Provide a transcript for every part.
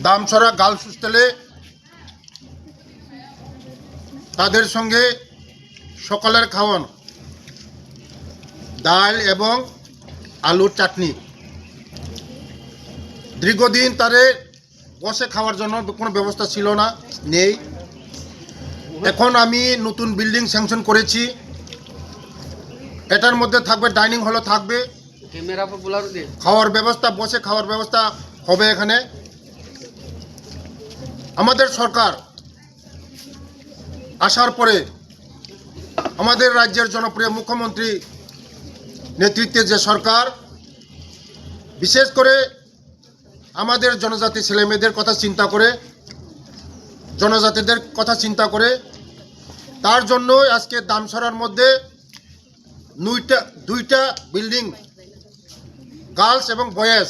Damchhara girls হোস্টেলে তাদের সঙ্গে সকালের খাওয়ান ডাল এবং আলুর চাটনি। দীর্ঘদিন তাদের বসে খাওয়ার জন্য কোনো ব্যবস্থা ছিল না, নেই। এখন আমি নতুন বিল্ডিং স্যাংশন করেছি। এটার মধ্যে থাকবে ডাইনিং হলও থাকবে, খাওয়ার ব্যবস্থা, বসে খাওয়ার ব্যবস্থা হবে এখানে। আমাদের সরকার আসার পরে আমাদের রাজ্যের জনপ্রিয় মুখ্যমন্ত্রী নেতৃত্বে যে সরকার বিশেষ করে আমাদের জনজাতি ছেলেমেয়েদের কথা চিন্তা করে, জনজাতিদের কথা চিন্তা করে, তার জন্য আজকে দামছড়ার মধ্যে দুইটা বিল্ডিং গার্লস এবং বয়েজ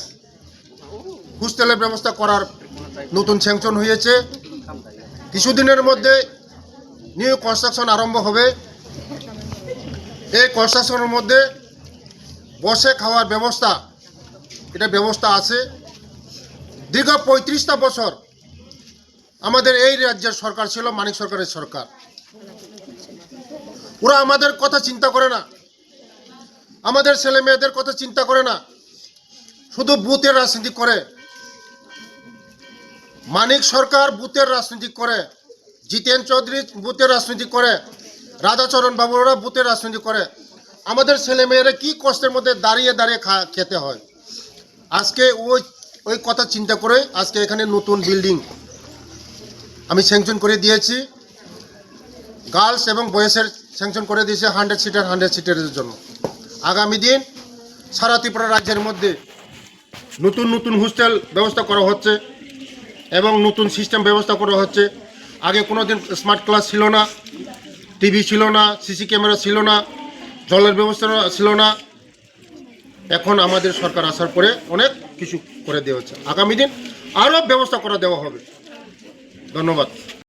হোস্টেলের ব্যবস্থা করার নতুন স্যাংশন হয়েছে। কিছুদিনের মধ্যে নিউ কনস্ট্রাকশন আরম্ভ হবে। এই কনস্ট্রাকশনের মধ্যে বসে খাওয়ার ব্যবস্থা, এটা ব্যবস্থা আছে। দীর্ঘ 35টা বছর আমাদের এই রাজ্যের সরকার ছিল মানিক সরকারের সরকার। ওরা আমাদের কথা চিন্তা করে না, আমাদের ছেলে মেয়েদের কথা চিন্তা করে না, শুধু বুথের রাজনীতি করে। মানিক সরকার বুথের রাজনীতি করে, জিতেন চৌধুরী বুথের রাজনীতি করে, রাধাচরণ বাবুরা বুথের রাজনীতি করে। আমাদের ছেলে মেয়েরা কি কষ্টের মধ্যে দাঁড়িয়ে দাঁড়িয়ে খেতে হয়। আজকে ওই কথা চিন্তা করে আজকে এখানে নতুন বিল্ডিং আমি স্যাংশন করে দিয়েছি। গার্লস এবং বয়েজের স্যাংশন করে দিয়েছে 100 সিটারের জন্য। আগামী দিন সারা ত্রিপুরা রাজ্যের মধ্যে নতুন হোস্টেল ব্যবস্থা করা হচ্ছে এবং নতুন সিস্টেম ব্যবস্থা করা হচ্ছে। আগে কোনো দিন স্মার্ট ক্লাস ছিল না, টিভি ছিল না, সিসি ক্যামেরা ছিল না, জলের ব্যবস্থা ছিল না। এখন আমাদের সরকার আসার পরে অনেক কিছু করে দেওয়া হচ্ছে। আগামী দিন আরও ব্যবস্থা করে দেওয়া হবে। ধন্যবাদ।